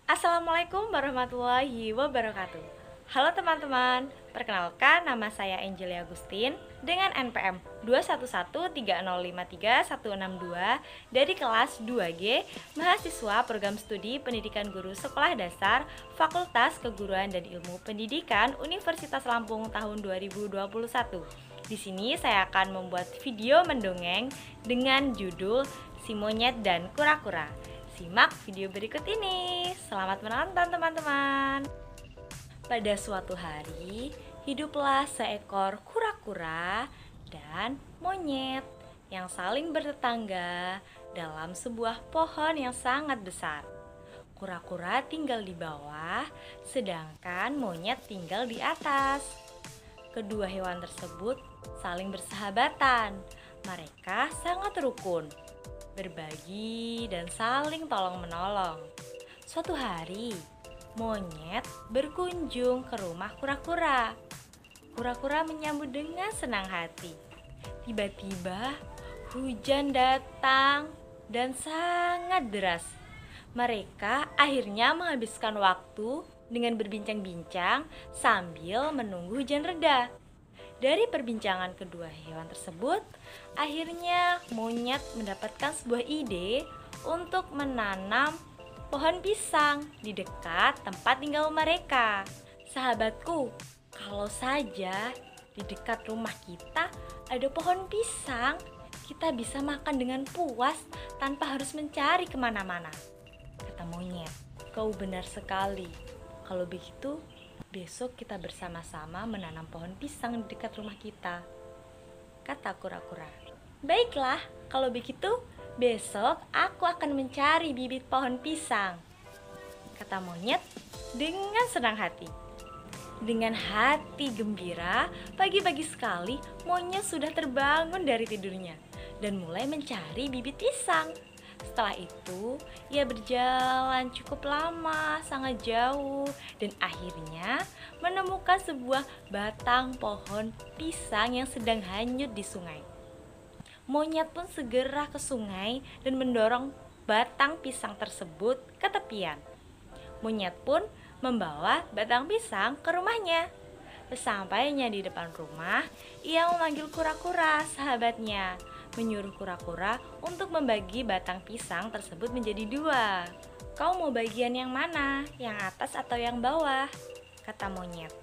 Assalamualaikum warahmatullahi wabarakatuh. Halo teman-teman, perkenalkan nama saya Angelia Agustin dengan NPM 21130536162 dari kelas 2G, mahasiswa program studi Pendidikan Guru Sekolah Dasar Fakultas Keguruan dan Ilmu Pendidikan Universitas Lampung tahun 2021. Di sini saya akan membuat video mendongeng dengan judul Si Monyet dan Kura-Kura. Simak video berikut ini. Selamat menonton teman-teman. Pada suatu hari, hiduplah seekor kura-kura dan monyet yang saling bertetangga dalam sebuah pohon yang sangat besar. Kura-kura tinggal di bawah, sedangkan monyet tinggal di atas. Kedua hewan tersebut saling bersahabatan. Mereka sangat rukun, berbagi, dan saling tolong-menolong. Suatu hari, monyet berkunjung ke rumah kura-kura. Kura-kura menyambut dengan senang hati. Tiba-tiba, hujan datang dan sangat deras. Mereka akhirnya menghabiskan waktu dengan berbincang-bincang sambil menunggu hujan reda. Dari perbincangan kedua hewan tersebut, akhirnya monyet mendapatkan sebuah ide untuk menanam pohon pisang di dekat tempat tinggal mereka. Sahabatku, kalau saja di dekat rumah kita ada pohon pisang, kita bisa makan dengan puas tanpa harus mencari kemana-mana, kata monyet. Kau benar sekali. Kalau begitu, besok kita bersama-sama menanam pohon pisang di dekat rumah kita, kata kura-kura. Baiklah, kalau begitu besok aku akan mencari bibit pohon pisang, kata monyet dengan senang hati. Dengan hati gembira, pagi-pagi sekali monyet sudah terbangun dari tidurnya dan mulai mencari bibit pisang. Setelah itu, ia berjalan cukup lama, sangat jauh, dan akhirnya menemukan sebuah batang pohon pisang yang sedang hanyut di sungai. Monyet pun segera ke sungai dan mendorong batang pisang tersebut ke tepian. Monyet pun membawa batang pisang ke rumahnya. Sesampainya di depan rumah, ia memanggil kura-kura sahabatnya, menyuruh kura-kura untuk membagi batang pisang tersebut menjadi dua. Kau mau bagian yang mana? Yang atas atau yang bawah? Kata monyet.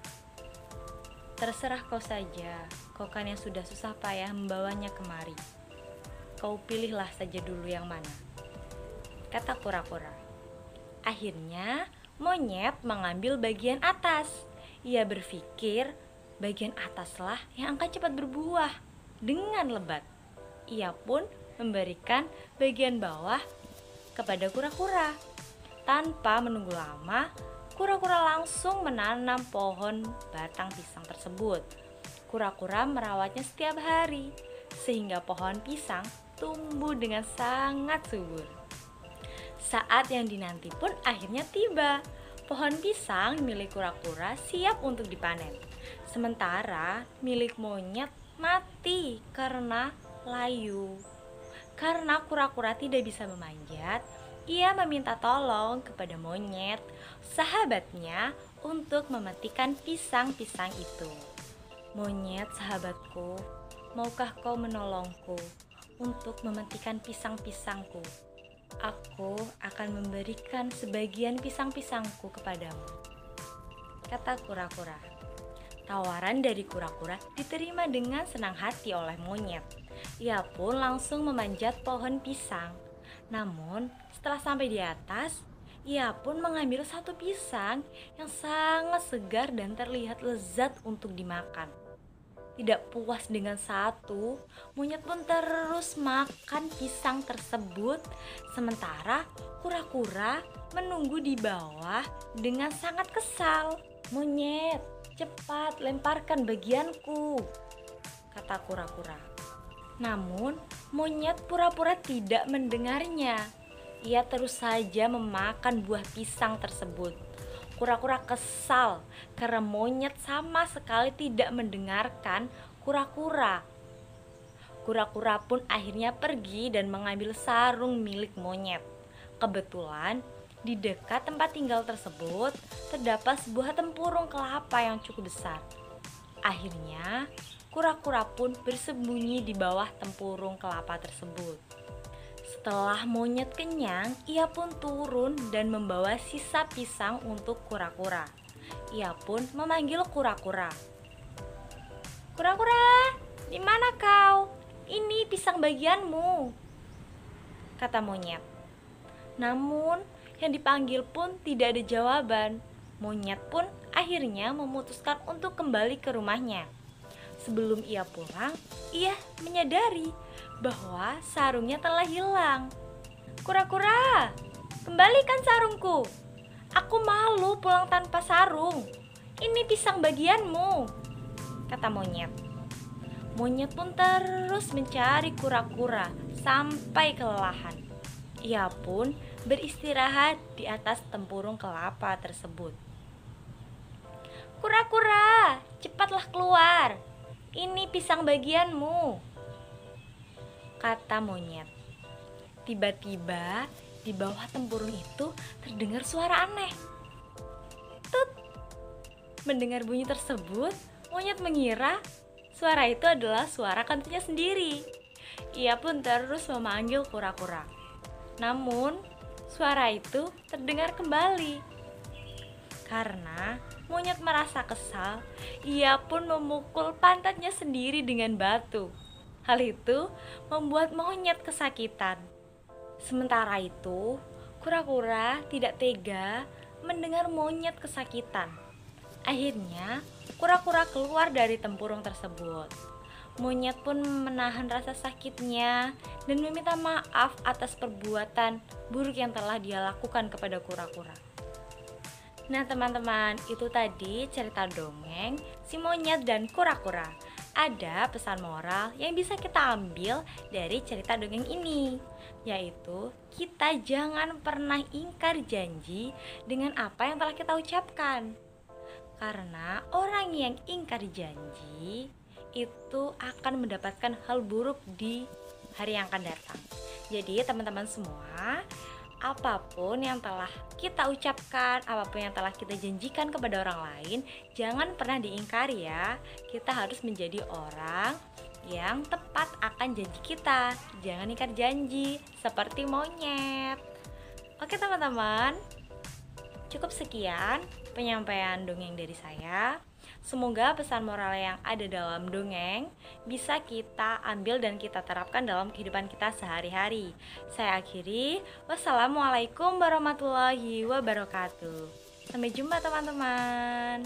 Terserah kau saja, kau kan yang sudah susah payah membawanya kemari. Kau pilihlah saja dulu yang mana, kata kura-kura. Akhirnya monyet mengambil bagian atas. Ia berpikir bagian ataslah yang akan cepat berbuah dengan lebat. Ia pun memberikan bagian bawah kepada kura-kura. Tanpa menunggu lama, kura-kura langsung menanam pohon batang pisang tersebut. Kura-kura merawatnya setiap hari, sehingga pohon pisang tumbuh dengan sangat subur. Saat yang dinanti pun akhirnya tiba. Pohon pisang milik kura-kura siap untuk dipanen. Sementara milik monyet mati karena layu. Karena kura-kura tidak bisa memanjat, ia meminta tolong kepada monyet, sahabatnya, untuk mematikan pisang-pisang itu. Monyet sahabatku, maukah kau menolongku untuk mematikan pisang-pisangku? Aku akan memberikan sebagian pisang-pisangku kepadamu, kata kura-kura. Tawaran dari kura-kura diterima dengan senang hati oleh monyet. Ia pun langsung memanjat pohon pisang. Namun, setelah sampai di atas, ia pun mengambil satu pisang yang sangat segar dan terlihat lezat untuk dimakan. Tidak puas dengan satu, monyet pun terus makan pisang tersebut. Sementara kura-kura menunggu di bawah dengan sangat kesal. Monyet, cepat lemparkan bagianku, kata kura-kura. Namun, monyet pura-pura tidak mendengarnya. Ia terus saja memakan buah pisang tersebut. Kura-kura kesal karena monyet sama sekali tidak mendengarkan kura-kura. Kura-kura pun akhirnya pergi dan mengambil sarung milik monyet. Kebetulan Di dekat tempat tinggal tersebut terdapat sebuah tempurung kelapa yang cukup besar. Akhirnya, kura-kura pun bersembunyi di bawah tempurung kelapa tersebut. Setelah monyet kenyang, ia pun turun dan membawa sisa pisang untuk kura-kura. Ia pun memanggil kura-kura. "Kura-kura, di mana kau? Ini pisang bagianmu," kata monyet. Namun, yang dipanggil pun tidak ada jawaban. Monyet pun akhirnya memutuskan untuk kembali ke rumahnya. Sebelum ia pulang, ia menyadari bahwa sarungnya telah hilang. "Kura-kura, kembalikan sarungku. Aku malu pulang tanpa sarung. Ini pisang bagianmu," kata monyet. Monyet pun terus mencari kura-kura sampai kelelahan. Ia pun beristirahat di atas tempurung kelapa tersebut. "Kura-kura, cepatlah keluar. Ini pisang bagianmu," kata monyet. Tiba-tiba di bawah tempurung itu terdengar suara aneh. Tut! Mendengar bunyi tersebut, monyet mengira suara itu adalah suara kantunya sendiri. Ia pun terus memanggil kura-kura. Namun, suara itu terdengar kembali. Karena monyet merasa kesal, ia pun memukul pantatnya sendiri dengan batu. Hal itu membuat monyet kesakitan. Sementara itu, kura-kura tidak tega mendengar monyet kesakitan. Akhirnya, kura-kura keluar dari tempurung tersebut. Monyet pun menahan rasa sakitnya dan meminta maaf atas perbuatan buruk yang telah dia lakukan kepada kura-kura. Nah teman-teman, itu tadi cerita dongeng si monyet dan kura-kura. Ada pesan moral yang bisa kita ambil dari cerita dongeng ini, yaitu kita jangan pernah ingkar janji dengan apa yang telah kita ucapkan. Karena orang yang ingkar janji itu akan mendapatkan hal buruk di hari yang akan datang. Jadi teman-teman semua, apapun yang telah kita ucapkan, apapun yang telah kita janjikan kepada orang lain, jangan pernah diingkari ya. Kita harus menjadi orang yang tepat akan janji kita. Jangan ingkar janji seperti monyet. Oke teman-teman, cukup sekian penyampaian dongeng dari saya. Semoga pesan moral yang ada dalam dongeng bisa kita ambil dan kita terapkan dalam kehidupan kita sehari-hari. Saya akhiri. Wassalamualaikum warahmatullahi wabarakatuh. Sampai jumpa teman-teman.